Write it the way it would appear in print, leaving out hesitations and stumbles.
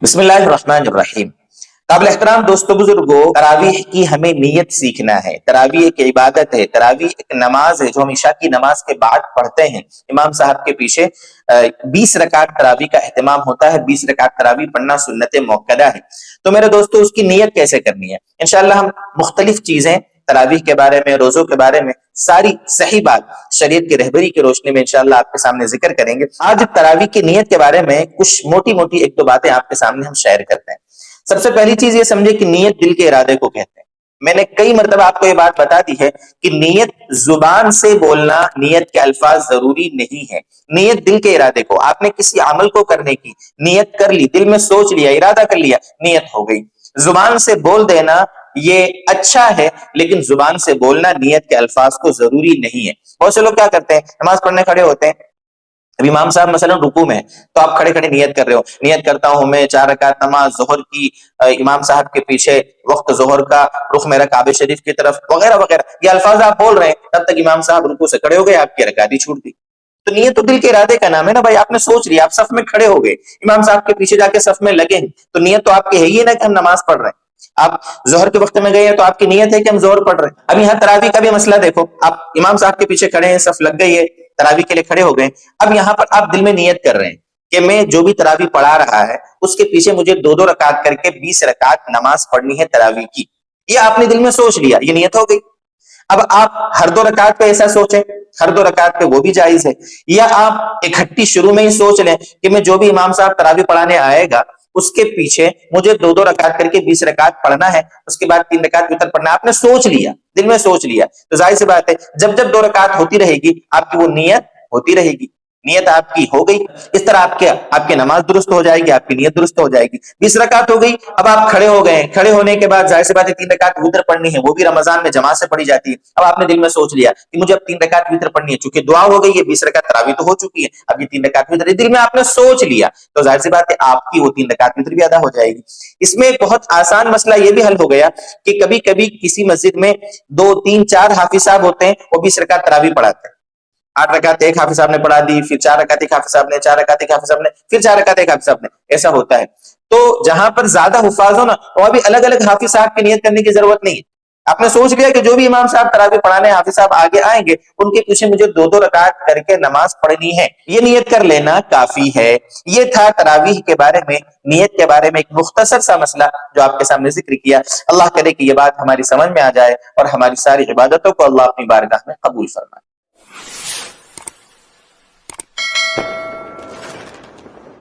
बिस्मिल्लाहिर्रहमानिर्रहीम। काबिल एहतराम दोस्तों बुजुर्गों, तरावीह की हमें नियत सीखना है। तरावीह एक इबादत है, तरावीह एक नमाज है जो हम इशा की नमाज के बाद पढ़ते हैं। इमाम साहब के पीछे 20 रकात तरावीह का एहतमाम होता है। 20 रकात तरावीह पढ़ना सुन्नत मुअक्कदा है। तो मेरे दोस्तों, उसकी नियत कैसे करनी है? इंशाअल्लाह हम मुख्तलिफ चीजें तरावीह के बारे में, रोजों के बारे में, सारी सही बात शरीयत की रहबरी की रोशनी में इंशाअल्लाह आपके सामने जिक्र करेंगे। आज तरावीह की नियत के बारे में कुछ मोटी मोटी एक दो बातें आपके सामने हम शेयर करते हैं। सबसे पहली चीज ये समझे कि नियत दिल के इरादे को कहते हैं। मैंने कई मरतबा आपको ये बात बता दी है कि नियत जुबान से बोलना, नियत के अल्फाज जरूरी नहीं है। नियत दिल के इरादे को, आपने किसी अमल को करने की नियत कर ली, दिल में सोच लिया, इरादा कर लिया, नियत हो गई। जुबान से बोल देना ये अच्छा है, लेकिन जुबान से बोलना नियत के अल्फाज को जरूरी नहीं है। बहुत से लोग क्या करते हैं, नमाज पढ़ने खड़े होते हैं, अभी इमाम साहब मसलन रुकू में, तो आप खड़े खड़े नियत कर रहे हो, नियत करता हूं मैं 4 रकात नमाज जोहर की, इमाम साहब के पीछे, वक्त जोहर का, रुख मेरा काबे शरीफ की तरफ, वगैरह वगैरह, ये अल्फाज आप बोल रहे हैं। तब तक इमाम साहब रुकू से खड़े हो गए, आपकी रकात ही छूट गई। तो नियत तो दिल के इरादे का नाम है ना भाई। आपने सोच लिया, आप सफ में खड़े हो गए, इमाम साहब के पीछे जाके सफ में लगे हैं, तो नियत तो आपकी है ही ना कि हम नमाज पढ़ रहे हैं। आप जोहर के वक्त में गए हैं तो आपकी नियत है कि हम जोहर पढ़ रहे हैं। अब यहाँ तरावी का भी मसला देखो, आप इमाम साहब के पीछे खड़े हैं, सफ लग गई है, तरावी के लिए खड़े हो गए। अब यहाँ पर आप दिल में नियत कर रहे हैं कि मैं जो भी तरावी पढ़ा रहा है उसके पीछे मुझे 2-2 रकात करके 20 रकात नमाज पढ़नी है तरावी की। ये आपने दिल में सोच लिया, ये नियत हो गई। अब आप हर 2 रकात पे ऐसा सोचें, हर 2 रकात पे वो भी जायज है, या आप इकट्ठी शुरू में ही सोच लें कि मैं जो भी इमाम साहब तरावी पढ़ाने आएगा उसके पीछे मुझे 2-2 रकात करके 20 रकात पढ़ना है, उसके बाद 3 रकात वितर पढ़ना। आपने सोच लिया, दिल में सोच लिया, तो जाहिर सी बात है जब जब 2 रकात होती रहेगी आपकी वो नियत होती रहेगी, नियत आपकी हो गई। इस तरह आपके नमाज दुरुस्त हो जाएगी, आपकी नियत दुरुस्त हो जाएगी। 20 रकात हो गई, अब आप खड़े हो गए, खड़े होने के बाद जाहिर सी बात है 3 रकात वितर पढ़नी है, वो भी रमजान में जमात से पढ़ी जाती है। अब आपने दिल में सोच लिया कि मुझे अब 3 रकात वितर पढ़नी है, चूंकि दुआ हो गई है, 20 रकात तरावी तो हो चुकी है, अब ये 3 रकात वितर दिल में आपने सोच लिया, तो जाहिर सी बात है आपकी वो 3 रकात वितर भी अदा हो जाएगी। इसमें एक बहुत आसान मसला ये भी हल हो गया कि कभी कभी किसी मस्जिद में 2, 3, 4 हाफिज साहब होते हैं, वो 20 रकात तरावी पढ़ाते हैं। 8 रकात एक हाफिज साहब ने पढ़ा दी, फिर 4 रकात एक हाफिज साहब ने, 4 रकात एक हाफिज साहब ने, फिर 4 रकात एक हाफिज साहब ने, ऐसा होता है। तो जहां पर ज्यादा हुफाज हो ना, वहां भी अलग अलग हाफिज साहब की नियत करने की जरूरत नहीं है। आपने सोच लिया कि जो भी इमाम साहब तरावी पढ़ाने हाफिज साहब आगे आएंगे, उनके पीछे मुझे 2-2 रकात करके नमाज पढ़नी है, ये नियत कर लेना काफी है। ये था तरावीह के बारे में, नियत के बारे में एक मुख्तसर सा मसला जो आपके सामने जिक्र किया। अल्लाह करे कि ये बात हमारी समझ में आ जाए और हमारी सारी इबादतों को अल्लाह अपनी बारगाह में कबूल फरमाए।